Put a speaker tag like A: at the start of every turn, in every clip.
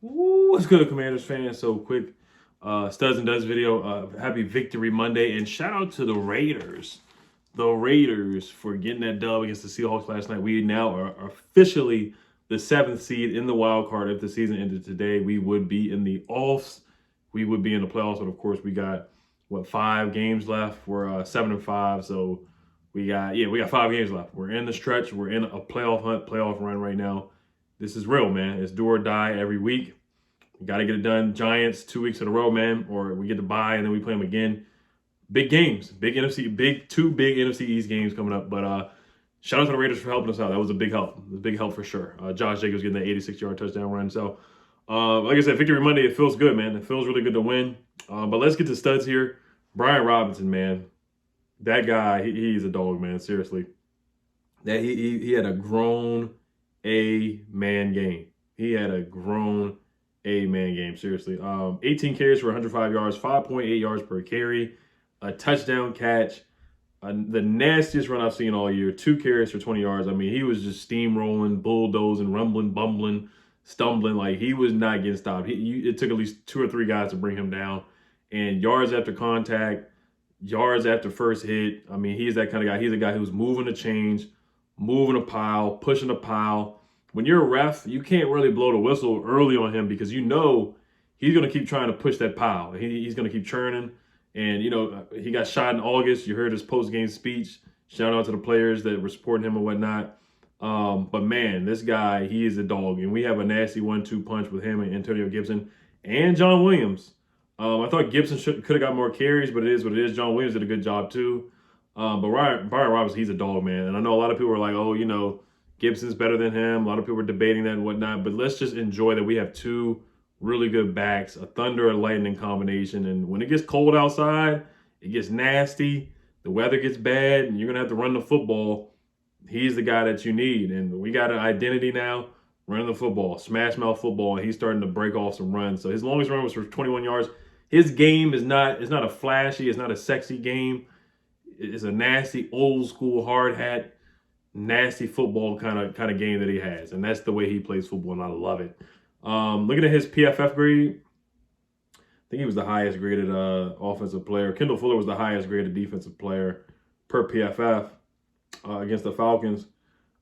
A: Ooh, what's good, Commanders fans? So quick, Studs and Duds video. Happy Victory Monday, and shout out to the Raiders. The Raiders for getting that dub against the Seahawks last night. We now are officially the 7th seed in the wild card. If the season ended today, we would be in the offs. We would be in the playoffs, but of course, we got 5 games left. We're 7-5, so we got 5 games left. We're in the stretch. We're in a playoff hunt, playoff run right now. This is real, man. It's do or die every week. We got to get it done. Giants 2 weeks in a row, man, or we get to bye and then we play them again. Big games, two big NFC East games coming up. But shout out to the Raiders for helping us out. That was a big help. It was a big help for sure. Josh Jacobs getting that 86-yard touchdown run. So, like I said, Victory Monday, it feels good, man. It feels really good to win. But let's get to studs here. Brian Robinson, man. That guy, he's a dog, man. Seriously. That he had a grown A-man game. He had a grown A-man game, seriously. 18 carries for 105 yards, 5.8 yards per carry, a touchdown catch, the nastiest run I've seen all year, 2 carries for 20 yards. I mean, he was just steamrolling, bulldozing, rumbling, bumbling, stumbling. Like, he was not getting stopped. It took at least 2 or 3 guys to bring him down. And yards after contact, yards after first hit. I mean, he's that kind of guy. He's a guy who's moving the chains, moving a pile, pushing a pile. When you're a ref, you can't really blow the whistle early on him because you know he's going to keep trying to push that pile. He's going to keep churning. And, you know, he got shot in August. You heard his post-game speech. Shout out to the players that were supporting him and whatnot. But, man, this guy, he is a dog. And we have a nasty 1-2 punch with him and Antonio Gibson and John Williams. I thought Gibson could have got more carries, but it is what it is. John Williams did a good job, too. But Brian Robinson, he's a dog, man. And I know a lot of people are like, oh, you know, Gibson's better than him. A lot of people are debating that and whatnot. But let's just enjoy that we have 2 really good backs, a thunder and lightning combination. And when it gets cold outside, it gets nasty, the weather gets bad, and you're going to have to run the football. He's the guy that you need. And we got an identity now, running the football, smash mouth football, and he's starting to break off some runs. So his longest run was for 21 yards. His game is not a flashy, it's not a sexy game. It's a nasty, old school, hard hat, nasty football kind of game that he has. And that's the way he plays football, and I love it. Looking at his PFF grade, I think he was the highest graded offensive player. Kendall Fuller was the highest graded defensive player per PFF against the Falcons.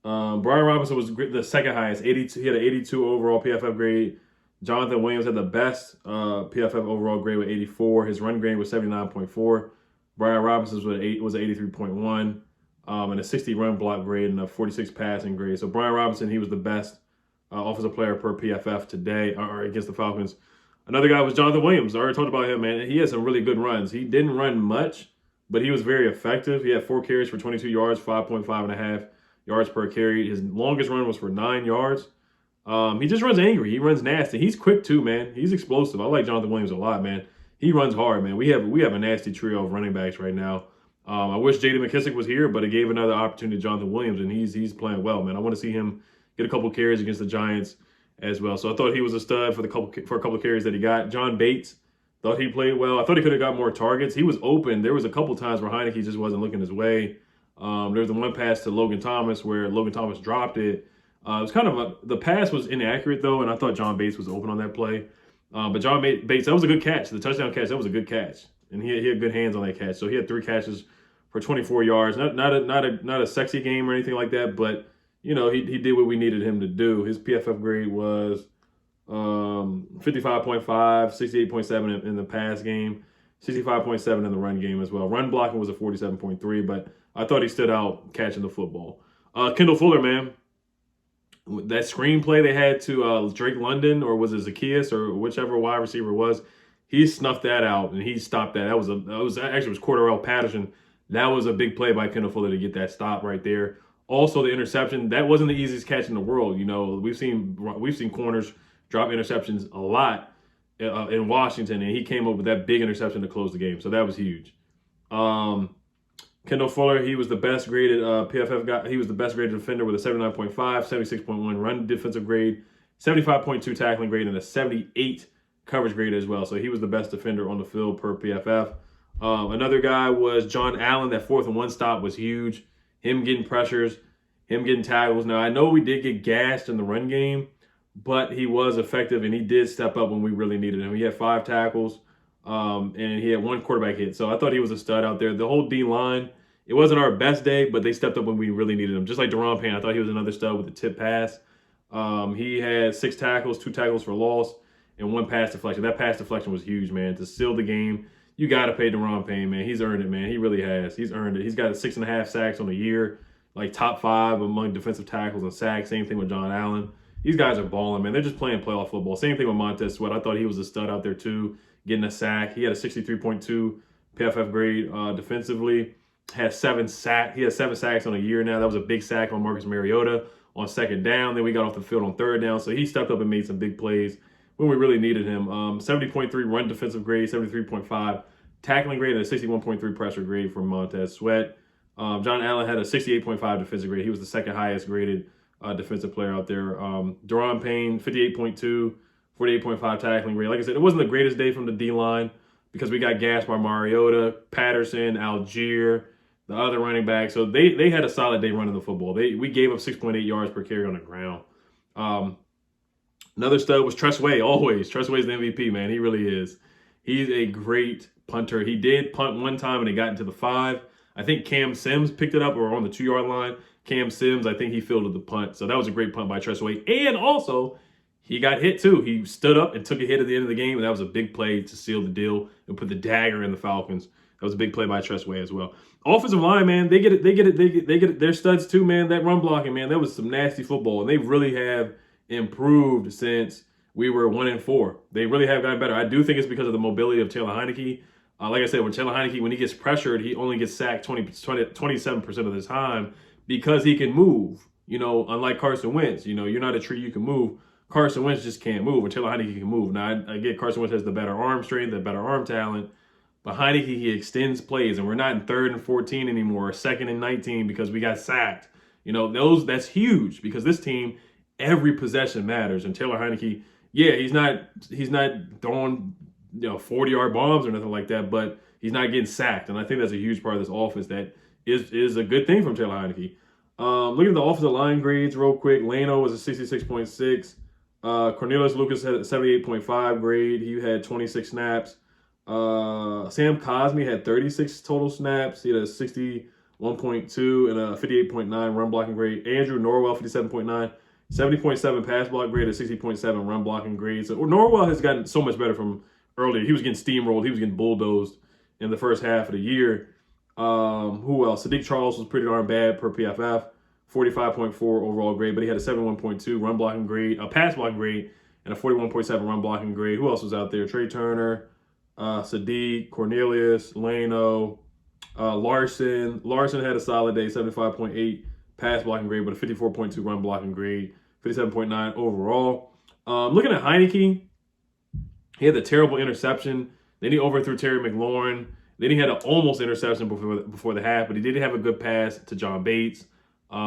A: Brian Robinson was the second highest, 82. He had an 82 overall PFF grade. Jonathan Williams had the best PFF overall grade with 84. His run grade was 79.4. Brian Robinson's was 83.1. And a 60 run block grade and a 46 passing grade. So Brian Robinson, he was the best offensive player per PFF today or against the Falcons. Another guy was Jonathan Williams. I already talked about him, man. He had some really good runs. He didn't run much, but he was very effective. He had 4 carries for 22 yards, 5.5 yards per carry. His longest run was for 9 yards. He just runs angry. He runs nasty. He's quick too, man. He's explosive. I like Jonathan Williams a lot, man. He runs hard, man. We have a nasty trio of running backs right now. I wish J.D. McKissic was here, but it gave another opportunity to Jonathan Williams, and he's playing well, man. I want to see him get a couple carries against the Giants as well. So I thought he was a stud for a couple of carries that he got. John Bates, thought he played well. I thought he could have got more targets. He was open. There was a couple times where Heineke just wasn't looking his way. There was the one pass to Logan Thomas where Logan Thomas dropped it. It was kind of the pass was inaccurate, though, and I thought John Bates was open on that play. But John Bates, that was a good catch. The touchdown catch, that was a good catch. And he had good hands on that catch. So he had 3 catches for 24 yards. Not a sexy game or anything like that, but, you know, he did what we needed him to do. His PFF grade was 55.5, 68.7 in the pass game, 65.7 in the run game as well. Run blocking was a 47.3, but I thought he stood out catching the football. Kendall Fuller, man. That screenplay they had to Drake London, or was it Zacchaeus, or whichever wide receiver it was, he snuffed that out and he stopped that. That was Cordarrelle Patterson. That was a big play by Kendall Fuller to get that stop right there. Also, the interception, that wasn't the easiest catch in the world. You know, we've seen corners drop interceptions a lot in Washington, and he came up with that big interception to close the game. So that was huge. Kendall Fuller, he was the best graded PFF guy. He was the best graded defender with a 79.5, 76.1 run defensive grade, 75.2 tackling grade, and a 78 coverage grade as well. So he was the best defender on the field per PFF. Another guy was John Allen. That 4th and 1 stop was huge. Him getting pressures, him getting tackles. Now, I know we did get gassed in the run game, but he was effective and he did step up when we really needed him. He had 5 tackles, and he had 1 quarterback hit. So I thought he was a stud out there. The whole D line, it wasn't our best day, but they stepped up when we really needed him. Just like Deron Payne, I thought he was another stud with the tip pass. He had 6 tackles, 2 tackles for loss, and 1 pass deflection. That pass deflection was huge, man. To seal the game, you got to pay Deron Payne, man. He's earned it, man. He really has. He's earned it. He's got 6.5 sacks on the year, like top 5 among defensive tackles and sacks. Same thing with John Allen. These guys are balling, man. They're just playing playoff football. Same thing with Montez Sweat. I thought he was a stud out there, too, getting a sack. He had a 63.2 PFF grade defensively. He had 7 sacks on a year now. That was a big sack on Marcus Mariota on 2nd down. Then we got off the field on 3rd down. So he stepped up and made some big plays when we really needed him. 70.3 run defensive grade, 73.5 tackling grade, and a 61.3 pressure grade for Montez Sweat. John Allen had a 68.5 defensive grade. He was the 2nd highest graded defensive player out there. Deron Payne, 58.2, 48.5 tackling grade. Like I said, it wasn't the greatest day from the D-line because we got gassed by Mariota, Patterson, Algier, the other running back. So they had a solid day running the football. We gave up 6.8 yards per carry on the ground. Another stud was Tress Way, always. Tress Way's the MVP, man. He really is. He's a great punter. He did punt 1 time and it got into the 5. I think Cam Sims picked it up or on the 2-yard line. Cam Sims, I think he fielded the punt. So that was a great punt by Tress Way. And also, he got hit too. He stood up and took a hit at the end of the game, and that was a big play to seal the deal and put the dagger in the Falcons. That was a big play by Tress Way as well. Offensive line, man, they get it. They're studs too, man. That run blocking, man, that was some nasty football, and they really have improved since we were 1-4. They really have gotten better. I do think it's because of the mobility of Taylor Heineke. Like I said, with Taylor Heineke, when he gets pressured, he only gets sacked 27% of the time because he can move. You know, unlike Carson Wentz, you know, you're not a tree, you can move. Carson Wentz just can't move, and Taylor Heineke can move. Now, I get Carson Wentz has the better arm strength, the better arm talent, but Heineke, he extends plays, and we're not in 3rd and 14 anymore, or 2nd and 19 because we got sacked. You know, that's huge because this team, every possession matters, and Taylor Heineke, yeah, he's not throwing 40-yard bombs or nothing like that, but he's not getting sacked, and I think that's a huge part of this offense that is a good thing from Taylor Heineke. Looking at the offensive line grades real quick, Lano was a 66.6. Cornelius Lucas had a 78.5 grade. He had 26 snaps. Sam Cosmi had 36 total snaps. He had a 61.2 and a 58.9 run blocking grade. Andrew Norwell, 57.9. 70.7 pass block grade, a 60.7 run blocking grade. So Norwell has gotten so much better from earlier. He was getting steamrolled. He was getting bulldozed in the first half of the year. Who else? Sadiq Charles was pretty darn bad per PFF. 45.4 overall grade, but he had a 71.2 run blocking grade, a pass blocking grade, and a 41.7 run blocking grade. Who else was out there? Trey Turner, Sadiq, Cornelius, Lano, Larson. Larson had a solid day, 75.8 pass blocking grade, but a 54.2 run blocking grade, 57.9 overall. Looking at Heineke, he had the terrible interception. Then he overthrew Terry McLaurin. Then he had an almost interception before the half, but he did have a good pass to John Bates. He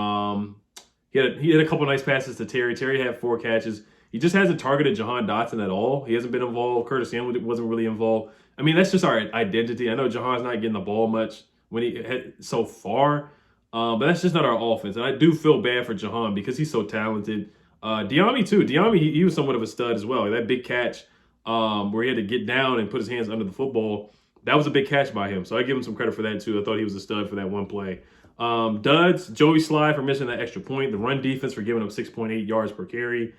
A: had a couple nice passes to Terry. Terry had 4 catches. He just hasn't targeted Jahan Dotson at all. He hasn't been involved. Curtis Samuel wasn't really involved. I mean, that's just our identity. I know Jahan's not getting the ball much when he had so far, but that's just not our offense. And I do feel bad for Jahan because he's so talented. Diami too. Diami, he was somewhat of a stud as well. That big catch where he had to get down and put his hands under the football, that was a big catch by him. So I give him some credit for that too. I thought he was a stud for that one play. Duds, Joey Sly for missing that extra point. The run defense for giving up 6.8 yards per carry.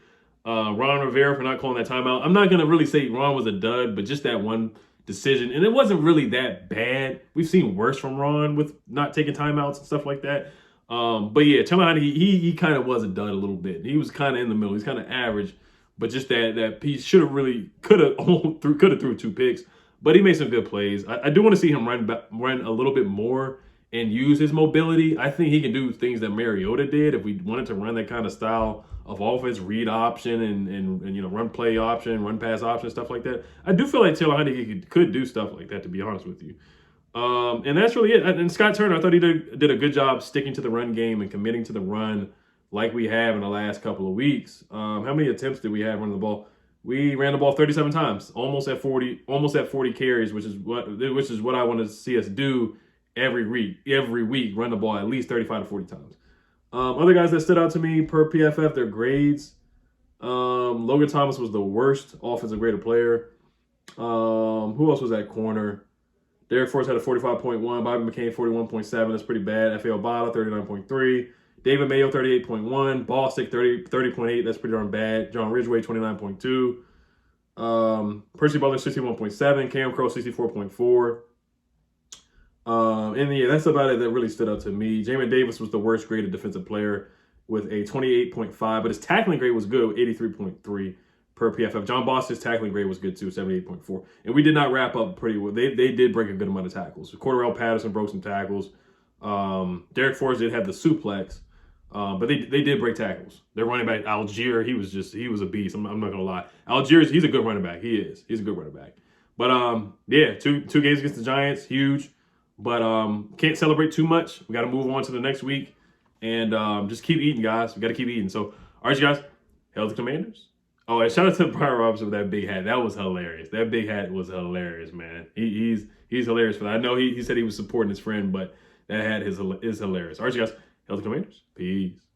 A: Ron Rivera for not calling that timeout. I'm not going to really say Ron was a dud, but just that one decision. And it wasn't really that bad. We've seen worse from Ron with not taking timeouts and stuff like that. But yeah, Taylor Heineke, he kind of was a dud a little bit. He was kind of in the middle. He's kind of average. But just that he should have really, could have threw 2 picks. But he made some good plays. I do want to see him run a little bit more and use his mobility. I think he can do things that Mariota did if we wanted to run that kind of style of offense, read option and run play option, run pass option, stuff like that. I do feel like Taylor Heineke could do stuff like that, to be honest with you. And that's really it. And Scott Turner, I thought he did a good job sticking to the run game and committing to the run like we have in the last couple of weeks. How many attempts did we have running the ball? We ran the ball 37 times, almost at 40 carries, which is what I want to see us do every week, run the ball at least 35 to 40 times. Other guys that stood out to me per PFF, their grades. Logan Thomas was the worst offensive graded player. Who else was at corner? Derek Forrest had a 45.1. Bobby McCain, 41.7. That's pretty bad. F.A. Obata, 39.3. David Mayo, 38.1. Ballstick, 30.8. That's pretty darn bad. John Ridgway, 29.2. Percy Butler, 61.7. Cam Crow, 64.4. And yeah, that's about it that really stood out to me. Jamin Davis was the worst graded defensive player with a 28.5, but his tackling grade was good, 83.3 per PFF. John Boss's tackling grade was good too, 78.4. And we did not wrap up pretty well. They did break a good amount of tackles. Cordarrelle Patterson broke some tackles. Derek Forrest did have the suplex, but they did break tackles. Their running back, Algier, he was a beast. I'm not going to lie. Algier, he's a good running back. He's a good running back. But yeah, two games against the Giants, huge. But can't celebrate too much. We got to move on to the next week. And just keep eating, guys. We got to keep eating. So, all right, you guys. Hail to Commanders. Oh, and shout out to Brian Robinson with that big hat. That was hilarious. That big hat was hilarious, man. He's hilarious for that. I know he said he was supporting his friend, but that hat is hilarious. All right, you guys. Hail to Commanders. Peace.